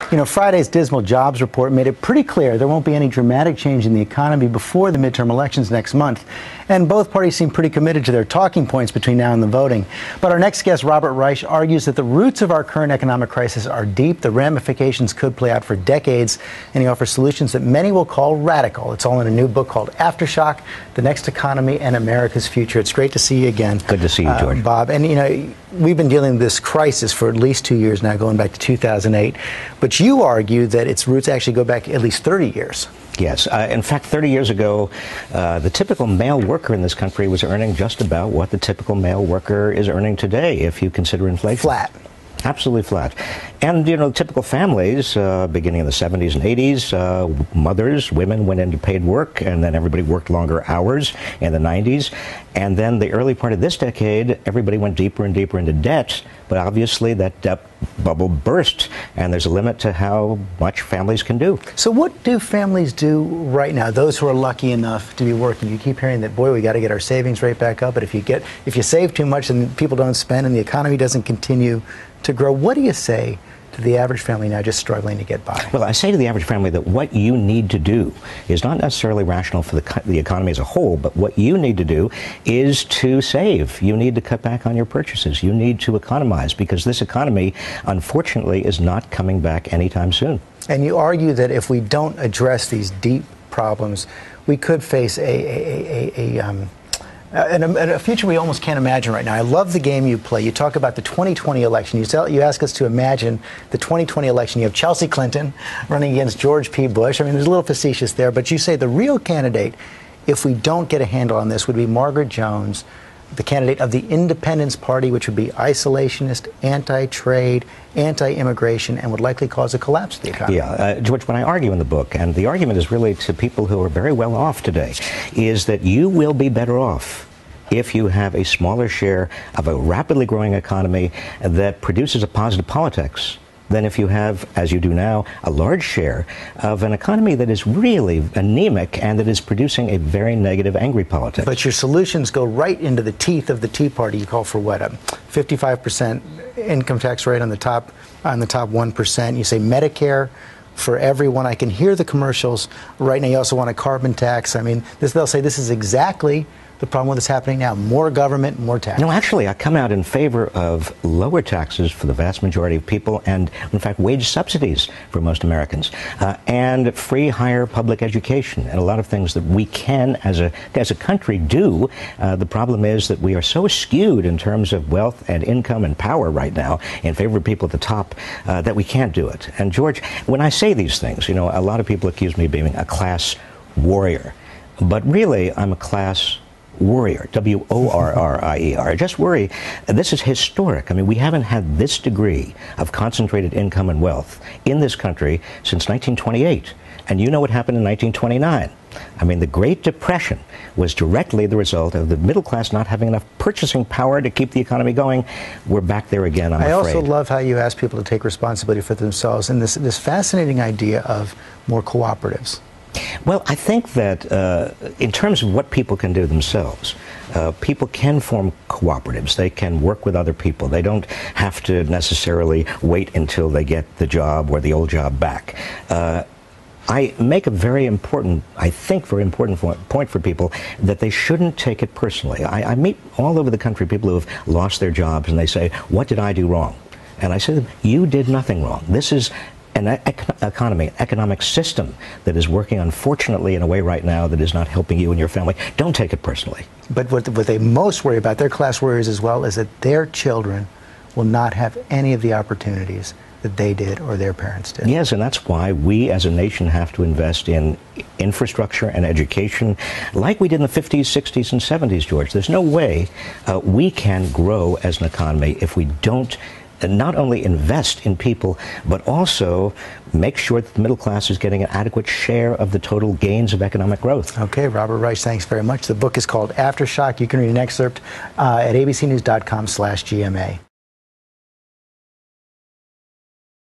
Friday's dismal jobs report made it pretty clear there won't be any dramatic change in the economy before the midterm elections next month. And both parties seem pretty committed to their talking points between now and the voting. But our next guest, Robert Reich, argues that the roots of our current economic crisis are deep. The ramifications could play out for decades. And he offers solutions that many will call radical. It's all in a new book called Aftershock, The Next Economy and America's Future. It's great to see you again. Good to see you, George. Bob. And, we've been dealing with this crisis for at least 2 years now, going back to 2008. But you argue that its roots actually go back at least 30 years. Yes. In fact, 30 years ago, the typical male worker in this country was earning just about what the typical male worker is earning today, if you consider inflation. Flat. Absolutely flat. And, typical families, beginning in the 70s and 80s, mothers, women went into paid work, and then everybody worked longer hours in the 90s. And then the early part of this decade, everybody went deeper and deeper into debt. But obviously that debt bubble burst, and there's a limit to how much families can do. So what do families do right now, those who are lucky enough to be working? You keep hearing that, boy, we got to get our savings rate back up. But if you save too much and people don't spend and the economy doesn't continue to grow, what do you say to the average family now just struggling to get by? Well, I say to the average family that what you need to do is not necessarily rational for the economy as a whole, but what you need to do is to save. You need to cut back on your purchases. You need to economize, because this economy, unfortunately, is not coming back anytime soon. And you argue that if we don't address these deep problems, we could face a future we almost can't imagine right now. I love the game you play. You talk about the 2020 election. You ask us to imagine the 2020 election. You have Chelsea Clinton running against George P. Bush. I mean, there's a little facetious there, but you say the real candidate, if we don't get a handle on this, would be Margaret Jones, the candidate of the Independence Party, which would be isolationist, anti-trade, anti-immigration, and would likely cause a collapse of the economy. Yeah, George, what I argue in the book, and the argument is really to people who are very well off today, is that you will be better off if you have a smaller share of a rapidly growing economy that produces a positive politics than if you have, as you do now, a large share of an economy that is really anemic and that is producing a very negative, angry politics. But your solutions go right into the teeth of the Tea Party. You call for what, a 55% income tax rate on the top 1%. You say Medicare for everyone. I can hear the commercials right now. You also want a carbon tax. I mean, they'll say this is exactly the problem with what's happening now. More government, more tax. No, actually, I come out in favor of lower taxes for the vast majority of people and, in fact, wage subsidies for most Americans, and free higher public education, and a lot of things that we can, as a country, do. The problem is that we are so skewed in terms of wealth and income and power right now in favor of people at the top that we can't do it. And, George, when I say these things, a lot of people accuse me of being a class warrior. But really, I'm a class warrior, W-O-R-R-I-E-R. I just worry, this is historic. I mean, we haven't had this degree of concentrated income and wealth in this country since 1928. And you know what happened in 1929. I mean, the Great Depression was directly the result of the middle class not having enough purchasing power to keep the economy going. We're back there again, I'm afraid. I also love how you ask people to take responsibility for themselves, and this fascinating idea of more cooperatives. Well, I think that in terms of what people can do themselves, people can form cooperatives. They can work with other people. They don't have to necessarily wait until they get the job or the old job back. I make a very important point for people, that they shouldn't take it personally. I meet all over the country people who have lost their jobs, and they say, "What did I do wrong?" And I say to them, "You did nothing wrong. This is an economy, an economic system that is working, unfortunately, in a way right now that is not helping you and your family. Don't take it personally." But what they most worry about, their class warriors as well, is that their children will not have any of the opportunities that they did or their parents did. Yes, and that's why we as a nation have to invest in infrastructure and education like we did in the 50s, 60s, and 70s, George. There's no way we can grow as an economy if we don't not only invest in people, but also make sure that the middle class is getting an adequate share of the total gains of economic growth. Okay, Robert Reich, thanks very much. The book is called Aftershock. You can read an excerpt at abcnews.com/GMA.